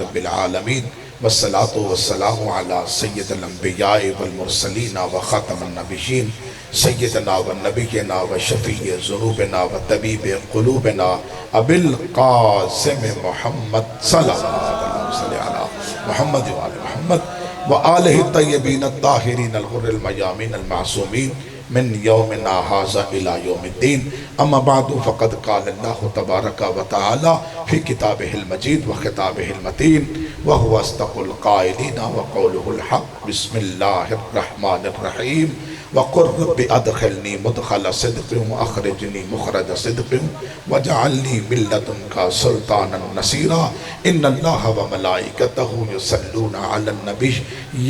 रब्बिल आलमीन वस्सलातु वस्सलामु अला सय्यिदिल अंबिया वल मुरसलीन व खातमुन नबिय्यीन सय्यिदना व नबिय्यना व शफीए ज़ुनूबिना व तबीब क़ुलूबिना अबिल क़ासिम मुहम्मद सल्लल्लाहु अलैहि मुहम्मद व आले मुहम्मद व आलिहि तय्यबीन अत्ताहिरीन अल-गुर्रिल मयामीन अल-मासूमीन मिन यौमिना हाज़ा इला यौमिद्दीन अम्मा बादु फ़क़द क़ाल अल्लाहु तबारक व तआला फ़ी किताबिहिल मजीद व खिताबिहिल मतीन व हुवा अस्दक़ुल क़ाइलीन व क़ौलुहुल हक़्क़ बिस्मिल्लाहिर रहमानिर रहीम व क़ुर रब्बि अदख़िलनी मुदख़ला सिद्क़िन व अख़रिजनी मुख़रज सिद्क़िन वजअलनी मिन लदुनका सुल्तानन नसीरा इन्नल्लाहा व मलाइकतहु युसल्लूना अलन नबी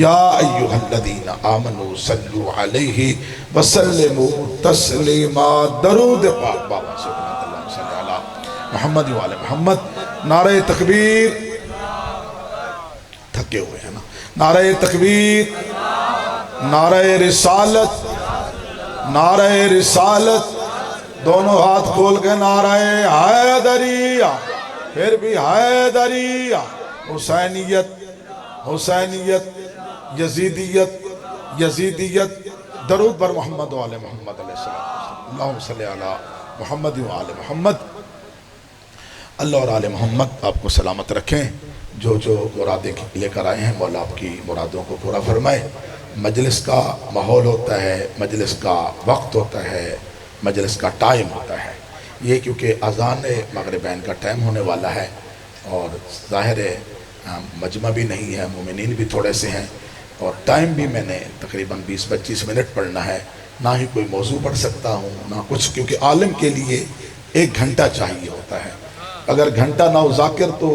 या अय्युहल्लज़ीना आमनू सल्लु अलैहि व सल्लिमू तस्लीमा। दरूद पाक बाबा सल्लल्लाहु अलैहि मुहम्मद व आले मुहम्मद। नारे तकबीर, थके हुए हैं ना। नारे तकबीर, नारे रिसालत, नारे रिसालत। दोनों हाथ खोल के नारे हैदरिया, फिर भी हैदरिया। हुसैनियत, हुसैनियत, यजीदियत, यजीदियत। दरूद पर मोहम्मद व आले मोहम्मद अल्लाहुम्मा सल्लि अला मुहम्मद व आले मोहम्मद। अल्लाह और आले मोहम्मद आपको सलामत रखें। जो जो मुरादें लेकर आए हैं मौला आपकी मुरादों को पूरा फरमाए। मजलिस का माहौल होता है, मजलिस का वक्त होता है, मजलिस का टाइम होता है ये, क्योंकि अज़ान मगरिबैन का टाइम होने वाला है और ज़ाहिर है मजमा भी नहीं है, मोमिनीन भी थोड़े से हैं और टाइम भी मैंने तकरीबन 20-25 मिनट पढ़ना है। ना ही कोई मौजू पढ़ सकता हूँ ना कुछ, क्योंकि आलिम के लिए 1 घंटा चाहिए होता है। अगर घंटा ना हो ज़ाकिर तो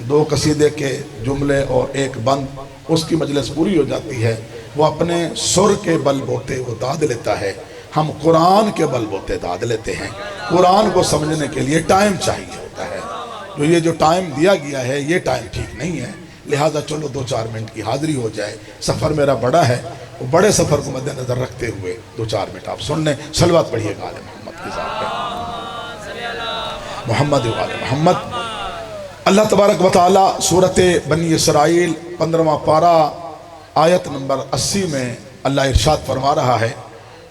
2 कसीदे के जुमले और 1 बंद, उसकी मजलिस पूरी हो जाती है। वो अपने सुर के बल बोते वो दाद लेता है, हम कुरान के बल बोते दाद लेते हैं। कुरान को समझने के लिए टाइम चाहिए होता है। जो ये जो टाइम दिया गया है ये टाइम ठीक नहीं है, लिहाजा चलो 2-4 मिनट की हाज़िरी हो जाए। सफ़र मेरा बड़ा है, वो बड़े सफ़र को मद्देनज़र रखते हुए 2-4 मिनट आप सुन लें। सलवात पढ़िएगा आले मोहम्मद के साथ मोहम्मद व आले मोहम्मद। अल्लाह तबारक व तआला सूरत बनी इसराइल 15वां पारा आयत नंबर 80 में अल्लाह इरशाद फरमा रहा है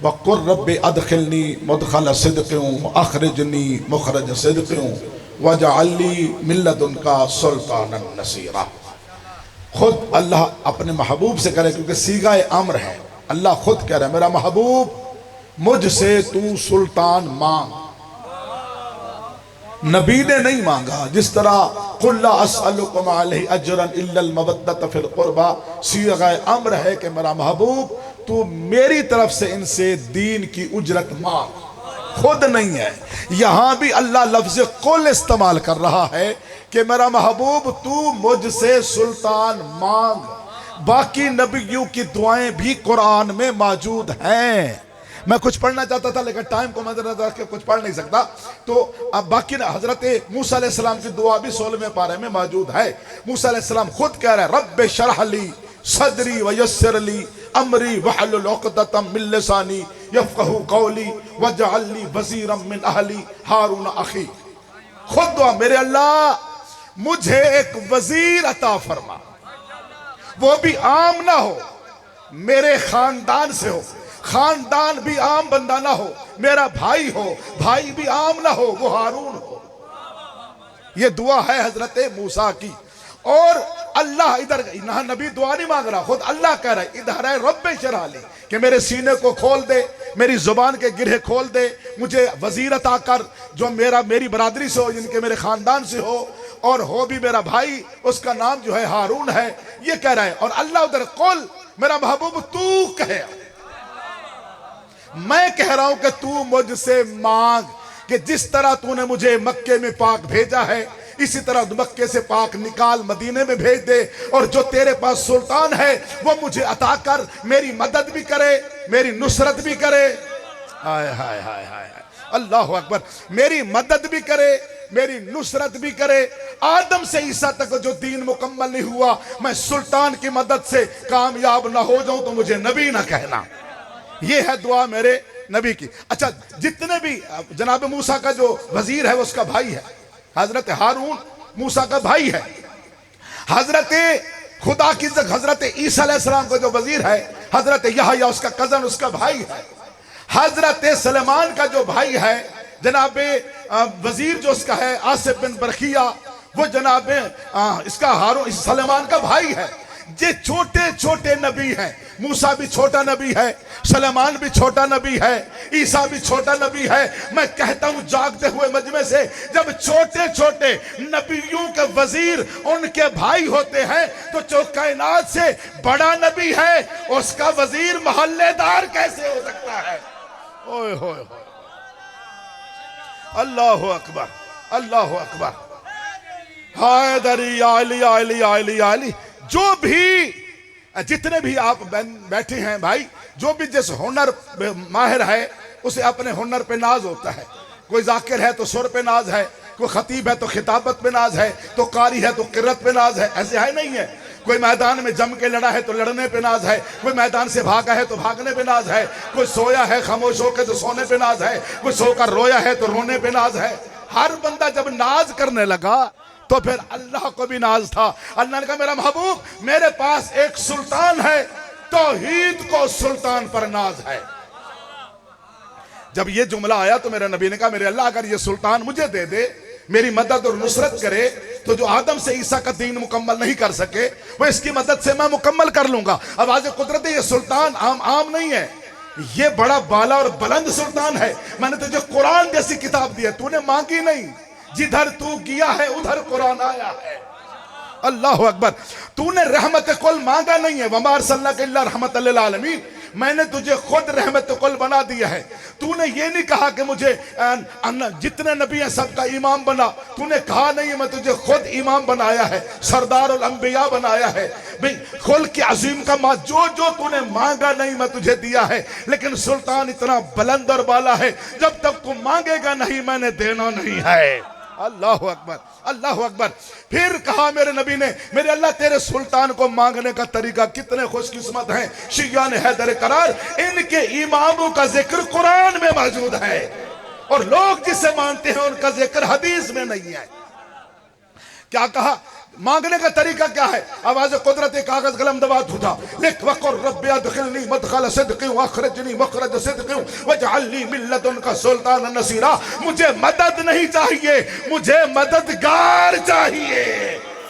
वक़ुर रब्बि अदख़िलनी मुदख़ला सिद्क़िन व अख़रिजनी मुख़रज सिद्क़िन वजअलनी मिन लदुनका सुल्तानन नसीरा। खुद अल्लाह अपने महबूब से करे, क्योंकि सीगा अम्र है। अल्लाह खुद कह रहा है मेरा महबूब मुझसे तू सुल्तान मांग। नबी ने नहीं मांगा, जिस तरह कुल ला अस्अलुकुम अलैहि अजरन इल्लल मवद्दत फिल कुर्बा, सीगा अम्र है कि मेरा महबूब तू मेरी तरफ से इनसे दीन की उजरत मांग। खुद नहीं है, यहां भी अल्लाह लफ्ज कुल इस्तेमाल कर रहा है कि मेरा महबूब तू मुझसे सुल्तान मांग। बाकी नबियों की दुआएं भी कुरान में मौजूद हैं। मैं कुछ पढ़ना चाहता था लेकिन टाइम को मद्देनजर रख के कुछ पढ़ नहीं सकता, तो अब बाकी ना हजरत मूसा अलैहिस्सलाम की दुआ भी 16वें पारे में मौजूद है। मूसा अलैहिस्सलाम खुद कह रहे हैं रब्बे शरह ली सदरी व यस्सिर ली अमरी वहलुल उक़दतम मिन लिसानी यफ़क़हू क़ौली वजअलनी वज़ीरम मिन अहली हारून अख़ी। खुद दुआ, मेरे अल्लाह मुझे एक वजीर अता फरमा, वो भी आम ना हो, मेरे खानदान से हो, खानदान भी आम बंदा ना हो, मेरा भाई हो, भाई भी आम ना हो, वो हारून हो। ये दुआ है हजरत मूसा की। और अल्लाह इधर ना नबी दुआ नहीं मांग रहा, खुद अल्लाह कह रहा है इधर है रब्बे शरह ली, कि मेरे सीने को खोल दे, मेरी जुबान के गिरहे खोल दे, मुझे वजीर अता कर जो मेरी बरादरी से हो, जिनके मेरे खानदान से हो और हो भी मेरा भाई, उसका नाम जो है हारून है। ये कह रहा है और अल्लाह उधर कुल मेरा महबूब तू कहे, मैं कह रहा हूं कि तू मुझसे मांग कि जिस तरह तूने मुझे मक्के में पाक भेजा है इसी तरह मक्के से पाक निकाल मदीने में भेज दे, और जो तेरे पास सुल्तान है वो मुझे अता कर, मेरी मदद भी करे, मेरी नुसरत भी करे। हाय हाय हाय हाय अल्लाह अकबर। मेरी मदद भी करे, मेरी नुसरत भी करे। आदम से ईसा तक जो दीन मुकम्मल नहीं हुआ, मैं सुल्तान की मदद से कामयाब ना हो जाऊं तो मुझे नबी ना कहना। ये है दुआ मेरे नबी की। अच्छा, जितने भी जनाब मूसा का जो वजीर है वो उसका भाई है, हजरत हारून मूसा का भाई है। हजरत खुदा की हजरत ईसा अलैहिस्सलाम को जो वजीर है, हजरत यहया उसका कजन, उसका भाई है। हजरत सलेमान का जो भाई है जनाब वजीर जो उसका है आसिफ बिन बरखिया, वो जनाब इसका हारून सलेमान का भाई है। ये छोटे छोटे नबी हैं। मूसा भी छोटा नबी है, सलेमान भी छोटा नबी है, ईसा भी छोटा नबी है। मैं कहता हूं जागते हुए मजमे से, जब छोटे छोटे नबियों के वजीर उनके भाई होते हैं तो जो कायनात से बड़ा नबी है उसका वजीर मोहल्लेदार कैसे हो सकता है? ओए होए होए, अल्लाह अकबर, अल्लाह अकबर। हैदरी आली आली आली आली। जो भी जितने भी आप बैठे हैं भाई, जो भी जिस हुनर माहिर है उसे अपने हुनर पे नाज होता है। कोई जाकिर है तो सुर पे नाज है, कोई खतीब है तो खिताबत पे नाज है, तो कारी है तो किरत पे नाज है। ऐसे है नहीं है। कोई मैदान में जम के लड़ा है तो लड़ने पे नाज है, कोई मैदान से भागा है तो भागने पे नाज है, कोई सोया है खामोश होकर तो सोने पे नाज है, कोई सोकर रोया है तो रोने पे नाज है। हर बंदा जब नाज करने लगा तो फिर अल्लाह को भी नाज था। अल्लाह ने कहा मेरा महबूब मेरे पास एक सुल्तान है, तौहीद को सुल्तान पर नाज है। जब ये जुमला आया तो मेरे नबी ने कहा मेरे अल्लाह अगर ये सुल्तान मुझे दे दे, मेरी मदद और नुसरत करे, तो जो आदम से ईसा का दीन मुकम्मल नहीं कर सके वो इसकी मदद से मैं मुकम्मल कर लूंगा। अब आज कुदरत ये सुल्तान आम नहीं है, ये बड़ा बाला और बुलंद सुल्तान है। मैंने तुझे कुरान जैसी किताब दी है, तूने मांगी नहीं, जिधर तू किया है उधर कुरान आया है। अल्लाह अकबर। तूने रहमत कुल मांगा नहीं है, वमा अरसलनाका इल्ला रहमतल लिल आलमीन, मैंने तुझे खुद रहमत कुल बना दिया है। तूने ये नहीं कहा कि मुझे जितने नबी हैं सबका इमाम बना, तूने कहा नहीं मैं तुझे खुद इमाम बनाया है, सरदारुल अंबिया बनाया है। भाई खुल के अजीम का माँ जो जो तूने मांगा नहीं मैं तुझे दिया है। लेकिन सुल्तान इतना बुलंद और बाला है, जब तक तू मांगेगा नहीं मैंने देना नहीं है। अल्लाह अकबर, अल्लाह अकबर। फिर कहा मेरे नबी ने मेरे अल्लाह तेरे सुल्तान को मांगने का तरीका कितने खुशकिस्मत हैं शियान हैदर करार, इनके इमामों का जिक्र कुरान में मौजूद है और लोग जिसे मानते हैं उनका जिक्र हदीस में नहीं है। क्या कहा? मांगने का तरीका क्या है? आवाज कुदरत कागज कलम दबात उठा, लिख वक़ुर रब्बी अदखिलनी मदखल सिद्क़ व अखरिजनी मखरज सिद्क़ वजअलनी मिन लदुनका सुल्तानन नसीरा। मुझे मदद नहीं चाहिए, मुझे मददगार चाहिए।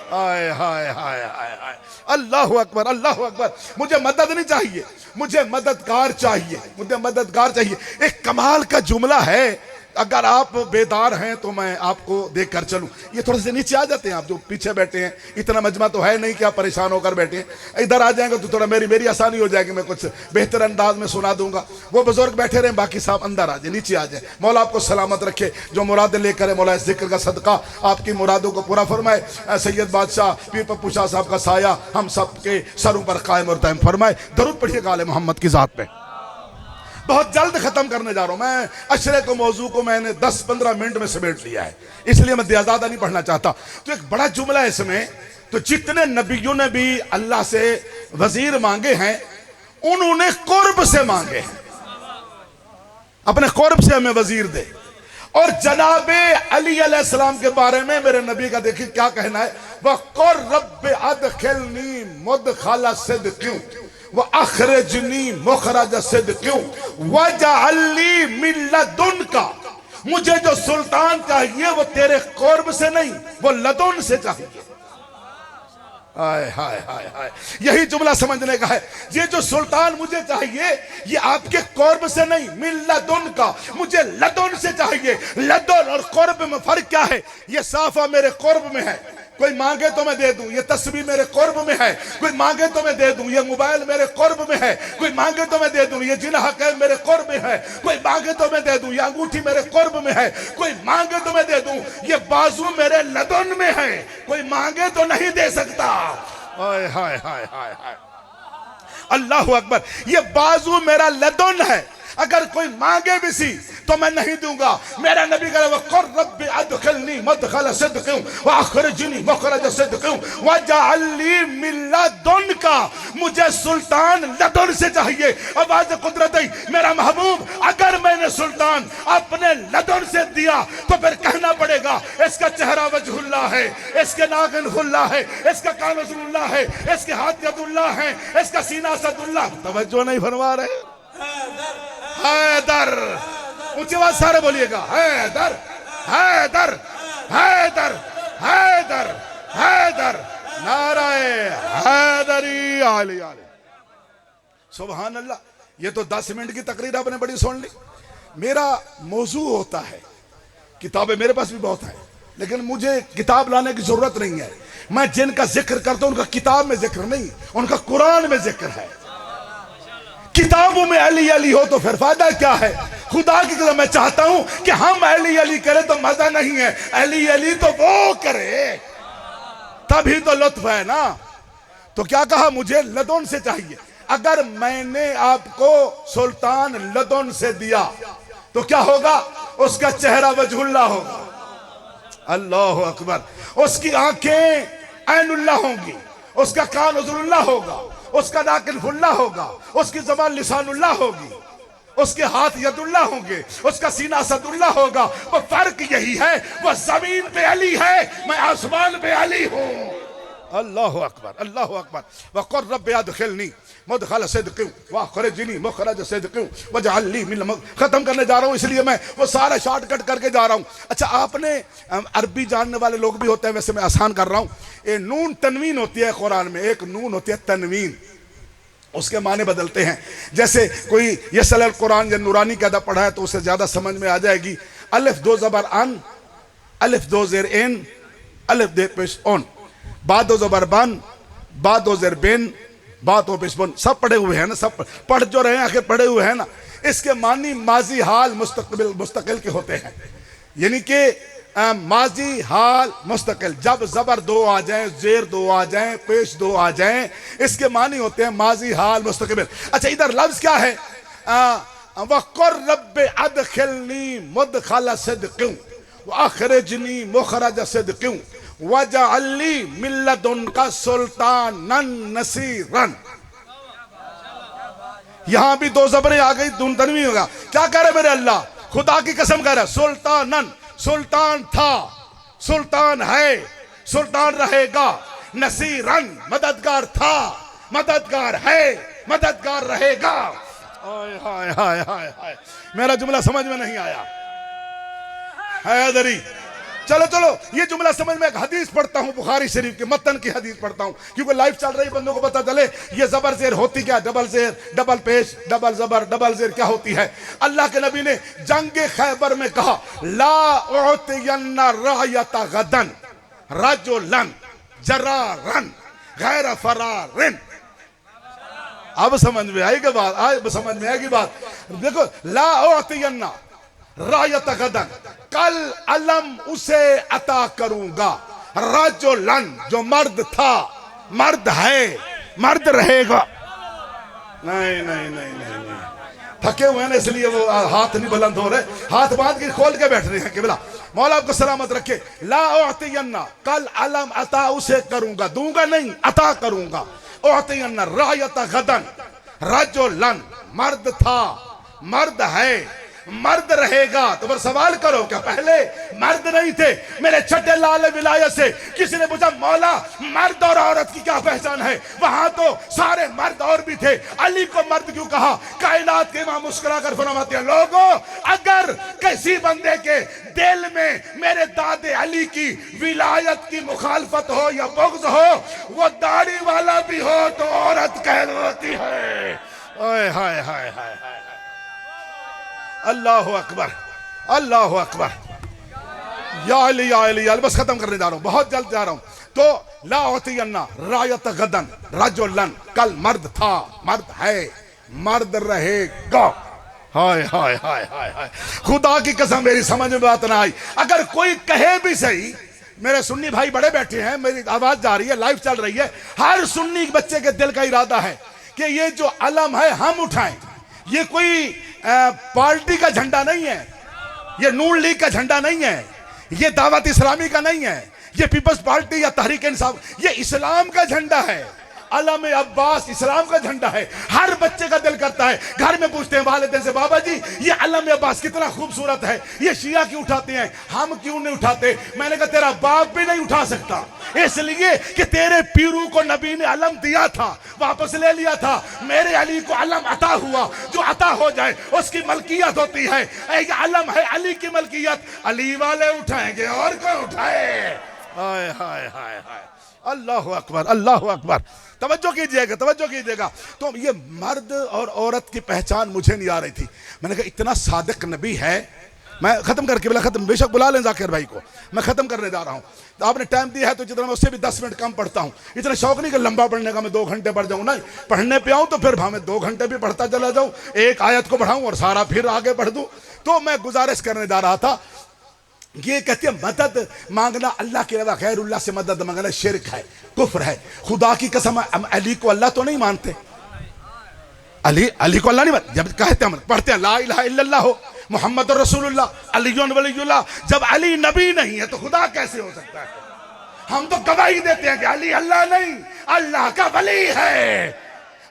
हाय हाय हाय हाय हाय, अल्लाह अकबर, अल्लाह अकबर। मुझे मदद नहीं चाहिए, मुझे मददगार चाहिए, मुझे मददगार चाहिए। एक कमाल का जुमला है। अगर आप बेदार हैं तो मैं आपको देखकर चलूं। ये थोड़े से नीचे आ जाते हैं, आप जो पीछे बैठे हैं, इतना मजमा तो है नहीं कि आप परेशान होकर बैठे हैं। इधर आ जाएंगे तो थोड़ा मेरी आसानी हो जाएगी, मैं कुछ बेहतर अंदाज में सुना दूंगा। वो बुजुर्ग बैठे रहे, बाकी साहब अंदर आ जाए, नीचे आ जाए। मौला आपको सलामत रखे, जो मुरादें लेकर है मौला इस जिक्र का सदका आपकी मुरादों को पूरा फरमाए। सैयद बादशाह पीर पप्पू शाह साहब का साया हम सब के सरों पर कायम और दायम फरमाए। दरूद पढ़िएगा आले मोहम्मद की जात पे। बहुत जल्द खत्म करने जा रहा हूं मैं। अशरे को मौजू को मैंने 10-15 मिनट में समेट लिया है, इसलिए मैं ज्यादा नहीं पढ़ना चाहता। तो एक बड़ा जुमला है इसमें। तो जितने नबियों ने भी अल्लाह से वजीर मांगे हैं उन्होंने कुर्ब से मांगे हैं, अपने कुर्ब से हमें वजीर दे। और जनाबे अली अलैहिस्सलाम के बारे में मेरे नबी का देखिए क्या कहना है, वक़ुर रब्बि अदखिलनी मुदखल सिद्क़ व अखरिजनी मुखरज सिद्क़ वजअलनी मिन लदुनका। मुझे जो सुल्तान चाहिए वो तेरे कुर्ब से नहीं, वो लदुन से चाहिए। हाय हाय हाय हाय, यही जुमला समझने का है। ये जो सुल्तान मुझे चाहिए ये आपके कुर्ब से नहीं, मिन लदुनका, मुझे लदुन से चाहिए। लदुन और कुर्ब में फर्क क्या है? ये साफा मेरे कुर्ब में है, कोई मांगे तो मैं दे दूं। ये तस्बीह मेरे कुर्ब में है, कोई मांगे तो मैं दे दूं। ये मोबाइल मेरे कुर्ब में है, कोई मांगे तो मैं दे दूं। ये जिन्हा है मेरे कुर्ब में है, कोई मांगे तो मैं दे दूं। ये अंगूठी मेरे कुर्ब में है, कोई मांगे तो मैं दे दूं। ये बाजू मेरे लदुन में है, कोई मांगे तो नहीं दे सकता। हाय हाय हाय हाय हाय, अल्लाह अकबर। ये बाजू मेरा लदुन है, अगर कोई मांगे भी सी तो मैं नहीं दूंगा। मेरा नबी कह रहा है रब्बी अदखिलनी मदखल सिद्क़िन व अखरिजनी मखरज सिद्क़िन वजअलनी मिन लदुनका, मुझे सुल्तान लदुन से चाहिए। आवाज कुदरत है, मेरा महबूब अगर मैंने सुल्तान अपने लदुन से दिया तो फिर कहना पड़ेगा इसका चेहरा वजहुल्लाह है, इसके नागिन हुल्लाह है, इसका कान रसूलुल्लाह है, इसके हाथ यदुल्लाह है, इसका सीना सदुल्लाह। तवज्जो नहीं फरमा रहे? हैदर, ऊंची आवाज सारे बोलिएगा, हैदर हैदर हैदर हैदर हैदर, नाराए हैदरी आली आली। सुभान अल्लाह। ये तो 10 मिनट की तकरीर आपने बड़ी सुन ली। मेरा मौजू होता है, किताबें मेरे पास भी बहुत है, लेकिन मुझे किताब लाने की जरूरत नहीं है। मैं जिनका जिक्र करता हूं उनका किताब में जिक्र नहीं, उनका कुरान में जिक्र है। किताबों में अली अली हो तो फिर फायदा क्या है? खुदा की कसम मैं चाहता हूं कि हम अली अली करें तो मजा नहीं है, अली अली तो वो करे तभी तो लुत्फ है ना। तो क्या कहा, मुझे लदुन से चाहिए। अगर मैंने आपको सुल्तान लदुन से दिया तो क्या होगा? उसका चेहरा वजहुल्लाह होगा। अल्लाह अकबर। उसकी आंखें ऐनुल्लाह होंगी, उसका कान हुजुरुल्लाह होगा, उसका नाकिन फुल्लाह होगा, उसकी ज़बान लिसानुल्लाह होगी, उसके हाथ यदुल्लाह होंगे, उसका सीना सदुल्लाह होगा। वो फर्क यही है, वो जमीन पे अली है, मैं आसमान पे अली हूं। अल्लाह अकबर अल्लाह अकबर। वक़ुल रब्बि अदखिलनी मदखल सिद्क़िन व अखरिजनी मखरज सिद्क़िन वजअलनी मिन। खत्म करने जा रहा हूं, इसलिए मैं वो सारा शॉर्टकट करके जा रहा हूं। अच्छा, आपने अरबी जानने वाले लोग भी होते हैं, वैसे मैं आसान कर रहा हूं। ये नून तनवीन होती है कुरान में, एक नून होती है तनवीन, उसके माने बदलते हैं। जैसे कोई यसअल कुरान या नूरानी का अदब पढ़ा है तो उसे ज्यादा समझ में आ जाएगी। अलिफ दो ज़बर अन, अलिफ दो ज़ेर इन, अलिफ दे पेश ऑन, बाद दो ज़बर बन, बाद दो ज़ेर बिन, बात हो पेश बन। सब पढ़े हुए हैं ना, सब पढ़ जो रहे हैं आखिर पढ़े हुए हैं ना। इसके मानी माजी हाल मुस्तकिल के होते हैं, यानी कि माजी हाल मुस्तकिल। जब जबर दो आ जाए, जेर दो आ जाए, पेश दो आ जाए, इसके मानी होते हैं माजी हाल मुस्तकिल। अच्छा, इधर लफ्ज क्या है? वक़ुल रब्बि अदखिलनी मुदखल सिद्क़िन व अखरिजनी मुखरज सिद्क़िन वजअलनी मिन लदुनका सुल्तानन नसीरन। यहां भी दो जबरें आ गई, दून तनवीन होगा। क्या कह रहे मेरे अल्लाह? खुदा की कसम कह रहा है, सुल्तानन, सुल्तान था, सुल्तान है, सुल्तान रहेगा। नसीरन, मददगार था, मददगार है, मददगार रहेगा। हाय हाय हाय हाय हाय, मेरा जुमला समझ में नहीं आया हैदरी। चलो चलो, ये जुमला समझ में। एक हदीस पढ़ता हूं, बुखारी शरीफ के मतन की हदीस पढ़ता हूं, क्योंकि लाइव चल रही, बंदों को पता चले ये जबर जेर होती क्या, डबल जेर, डबल पेश, डबल जबर, डबल जेर क्या होती है। अल्लाह के नबी ने जंगे खैबर में कहा, ला उतियन्ना रायता गदन रजुलन जरारन गैर फरारिन। अब समझ में आएगी बात, अब समझ में आएगी बात। देखो, ला उतियन्ना रायत गदन, कल अलम उसे अता करूंगा। रजुलन, जो मर्द था, मर्द है, मर्द रहेगा। नहीं नहीं नहीं नहीं नहीं, थके हुए हैं ना, इसलिए वो हाथ नहीं बुलंद हो रहे, हाथ बांध के खोल के बैठ रहे हैं। किबला मौला आपको सलामत रखे। ला उतियन्ना, कल अलम अता उसे करूंगा, दूंगा नहीं, अता करूंगा। उतियन्ना रायत गदन रजुलन, मर्द था, मर्द है, मर्द रहेगा। तो फिर सवाल करो, क्या पहले मर्द नहीं थे? मेरे छठे लाल विलायत से किसी ने पूछा, मौला मर्द और औरत की क्या पहचान है? वहां तो सारे मर्द और भी थे, अली को मर्द क्यों कहा? कायनात के इमाम मुस्कुरा कर फरमाते हैं, लोगों अगर किसी बंदे के दिल में मेरे दादे अली की विलायत की मुखालफत हो या बुग़्ज़ हो, वो दाढ़ी वाला भी हो तो औरत कहलाती है। हाय हाय हाय हाय हाय, अल्लाह अकबर अल्लाह अकबर। या अली या अली, बस खत्म करने जा रहा हूं, बहुत जल्द जा रहा हूं। तो ला उतियन्ना रायत गदन रजुलन, कल मर्द था, मर्द है, मर्द रहेगा। हाय हाय हाय हाय हाय, खुदा की कसम मेरी समझ में बात ना आई। अगर कोई कहे भी सही, मेरे सुन्नी भाई बड़े बैठे हैं, मेरी आवाज जा रही है, लाइव चल रही है, हर सुन्नी बच्चे के दिल का इरादा है कि ये जो अलम है हम उठाएं। ये कोई पार्टी का झंडा नहीं है, ये नून लीग का झंडा नहीं है, ये दावत इस्लामी का नहीं है, ये पीपल्स पार्टी या तहरीक इंसाफ, ये इस्लाम का झंडा है। अलम अब्बास इस्लाम का झंडा है। हर बच्चे का दिल करता है, घर में पूछते हैं वालिदैन से, बाबा जी ये अलम अब्बास कितना खूबसूरत है, ये शिया क्यों उठाते हैं, हम क्यों नहीं उठाते? मैंने कहा तेरा बाप भी नहीं उठा सकता, इसलिए कि तेरे पीरू को नबी ने अलम दिया था, वापस ले लिया था। मेरे अली को अलम अता हुआ, जो अता हो जाए उसकी मलकियत होती है। एक अलम है अली की मलकियत, अली वाले उठाएंगे और कौन उठाए? हाय हाय हाय हाय, अल्लाह अकबर, अल्लाह अकबर। तवज्जो कीजिएगा, तवज्जो कीजिएगा। तो ये मर्द और औरत की पहचान मुझे नहीं आ रही थी। मैंने कहा इतना सादिक नबी है। मैं खत्म करके बोला, खत्म, बेशक बुला लें जाकिर भाई को, मैं खत्म करने जा रहा हूँ। तो आपने टाइम दिया है तो जितना मैं उससे भी 10 मिनट कम पढ़ता हूँ। इतना शौक नहीं कि लंबा पढ़ने का, मैं 2 घंटे पढ़ जाऊँ। नहीं, पढ़ने पे आऊँ तो फिर मैं 2 घंटे भी पढ़ता चला जाऊँ, एक आयत को पढ़ाऊँ और सारा फिर आगे पढ़ दूँ। तो मैं गुजारिश करने जा रहा था, ये कहते हैं मदद मांगना अल्लाह के अलावा गैरुल्लाह से मदद मांगना शिर्क है, कुफ्र है। खुदा की कसम हम अली को अल्लाह तो नहीं मानते, अली को अल्लाह नहीं मानते। जब कहते हम पढ़ते हैं ला इलाहा इल्लल्लाह मुहम्मद रसूलुल्लाह अलीयुन वलीयुल्लाह, जब अली नबी नहीं है तो खुदा कैसे हो सकता है? हम तो गवाही देते हैं कि अली अल्लाह नहीं, अल्लाह का वली है।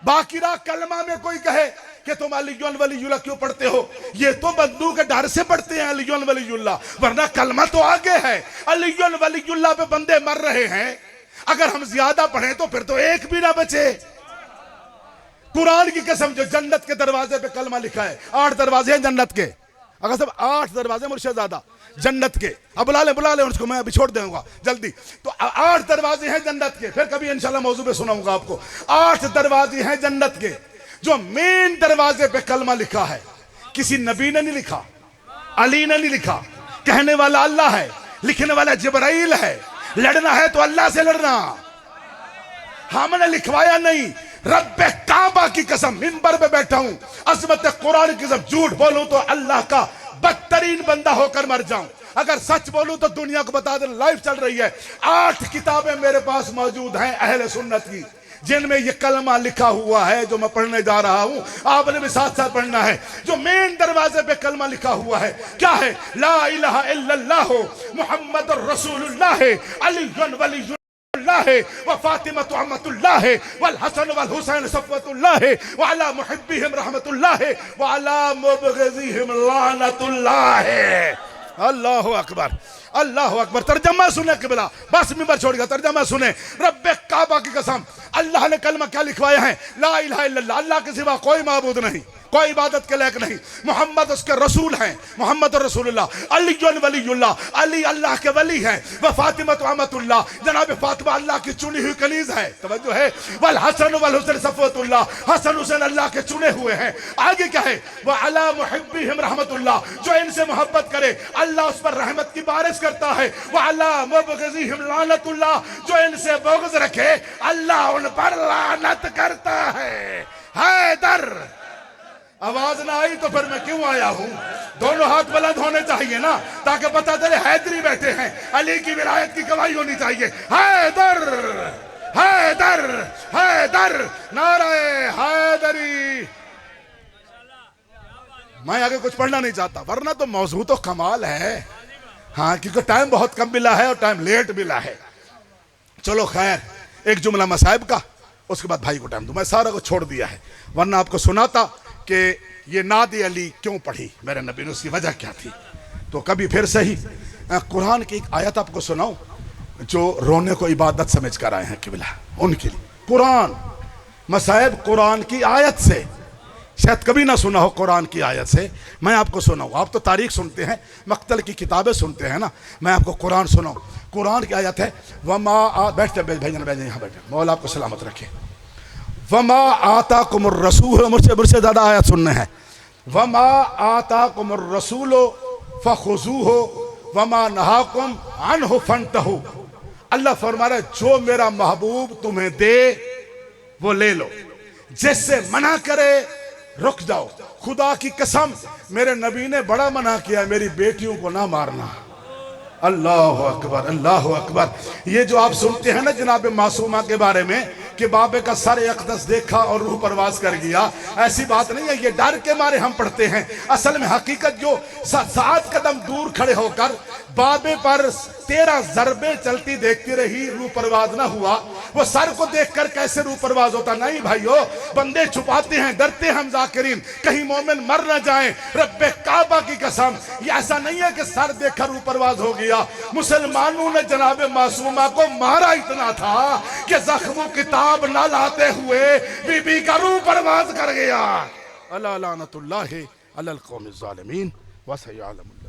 बाकी रहा कलमा में कोई कहे कि तुम अलीयुन वलीयुल्लाह क्यों पढ़ते हो, ये तो बंदूक के डर से पढ़ते हैं अलीयुन वलीयुल्लाह, वरना कलमा तो आगे है। अलीयुन वलीयुल्लाह पे बंदे मर रहे हैं, अगर हम ज्यादा पढ़ें तो फिर तो एक भी ना बचे। कुरान की कसम, जो जन्नत के दरवाजे पे कलमा लिखा है, 8 दरवाजे हैं जन्नत के, अगर सब 8 दरवाजे मुर्शिदादा जन्नत के, अब बुला ले उसको, मैं अभी छोड़ दूंगा जल्दी। तो 8 दरवाजे हैं जन्नत के, फिर कभी इंशाल्लाह मौजू पे सुनाऊंगा आपको। 8 दरवाजे हैं जन्नत के, जो मेन दरवाजे पे कलमा लिखा है किसी नबी ने नहीं लिखा, अली ने नहीं लिखा, कहने वाला अल्लाह है, लिखने वाला जिब्राइल है। लड़ना है तो अल्लाह से लड़ना, हमने लिखवाया नहीं। रब्बे काबा की कसम, मिंबर पे बैठा हूं, अज़मत कुरान की कसम, झूठ बोलूं तो अल्लाह का बदतरीन बंदा होकर मर जाऊं, अगर सच बोलूं तो दुनिया को बता दे लाइव चल रही है। 8 किताबें मेरे पास मौजूद हैं अहले सुन्नत की, जिनमें ये कलमा लिखा हुआ है जो मैं पढ़ने जा रहा हूं। आपने भी साथ साथ पढ़ना है। जो मेन दरवाजे पे कलमा लिखा हुआ है क्या है? ला इलाहा इल्लल्लाह मुहम्मदुर रसूलुल्लाह अलीयुन वलीयुल्लाह व फातिमा अम्मतुल्लाह वल हसन वल हुसैन सफ़वतुल्लाह व अला मुहिब्बिहिम रहमतुल्लाह व अला मुबग़िज़िहिम लानतुल्लाह। अल्लाहु अकबर, अल्लाहु अकबर। तर्जमा सुने किबला, बस मिंबर छोड़ गया, तर्जमा सुने। रब्बे काबा की कसम, अल्लाह ने कलमा क्या लिखवाया है? ला इलाहा इल्लल्लाह, अल्लाह के सिवा कोई माबूद नहीं, कोई इबादत के लायक नहीं, मोहम्मद उसके रसूल हैं, मोहम्मद रसूलुल्लाह, अलीयुन वलीयुल्लाह, अली अल्लाह के वली हैं, व फातिमा अम्मतुल्लाह, जनाब फातिमा अल्लाह की चुनी हुई कनीज है, तवज्जो है, वल हसन वल हुसैन सफ़वतुल्लाह, हसन हुसैन अल्लाह के चुने हुए हैं। आगे क्या है? व अला मुहिब्बिहिम रहमतुल्लाह, जो इनसे मोहब्बत करे अल्लाह उस पर रहमत की बारिश करता है। व अला मुबग़िज़िहिम लानतुल्लाह, जो इनसे बुग़्ज़ रखे अल्लाह उन पर लानत करता है। हैदर, आवाज ना आई तो फिर मैं क्यों आया हूं? दोनों हाथ बुलंद होने चाहिए ना, ताकि पता चले हैदरी बैठे हैं, अली की विलायत की गवाही होनी चाहिए। हैदर, हैदर, हैदर, नारे हैदरी। मैं आगे कुछ पढ़ना नहीं चाहता, वरना तो मौजू तो कमाल है। हाँ, क्योंकि टाइम बहुत कम मिला है और टाइम लेट मिला है। चलो खैर, एक जुमला मसाइब का, उसके बाद भाई को टाइम दूं। मैं सारा को छोड़ दिया है, वरना आपको सुनाता कि ये नादी अली क्यों पढ़ी मेरे नबी ने, उसकी वजह क्या थी। तो कभी फिर सही कुरान की एक आयत आपको सुनाऊं, जो रोने को इबादत समझ कर आए हैं किबला, उनके लिए कुरान मसाइब कुरान की आयत से, शायद कभी ना सुना हो कुरान की आयत से, मैं आपको सुनाऊं। आप तो तारीख सुनते हैं, मक्तल की किताबें सुनते हैं ना, मैं आपको कुरान सुनाऊं। कुरान की आयत है, वमा बैठते भेजन भेजन यहाँ बैठे, मौला आपको सलामत रखे। वमा आताकुमुर रसूल, मुझसे ज़्यादा आयत सुनने हैं। वमा आताकुमुर रसूल फखुज़ूहु वमा नहाकुम अन्हु फंतहु। अल्लाह फरमा रहा है, जो मेरा महबूब तुम्हें दे वो ले लो, जिससे मना करे रुक जाओ। खुदा की कसम, मेरे नबी ने बड़ा मना किया, मेरी बेटियों को ना मारना। अल्लाह अकबर, अल्लाह अकबर। ये जो आप सुनते हैं ना जनाब मासूमा के बारे में, कि बाबे का सर अक़दस देखा और रूह परवाज कर गया। ऐसी बात नहीं है, ये डर के मारे हम पढ़ते हैं। असल में हकीकत जो 7 कदम दूर खड़े होकर बाबे पर 13 ज़रबे चलती देखती रही, रूह परवाज ना हुआ, वो सर को देखकर कैसे रूह परवाज होता? नहीं भाइयों, बंदे छुपाते हैं, डरते हैं हम ज़ाकिरीन, कहीं मोमिन मर ना जाए। रब्बे काबा की कसम, ये ऐसा नहीं है कि सर देखकर रूह परवाज हो गया। मुसलमानों ने जनाब मासूमा को मारा इतना था कि जख्मों किताब ना लाते हुए बीबी का रूह परवाज कर गया। अला लानतुल्लाहि अलल कौमिज़ ज़ालिमीन व सयअलमुन।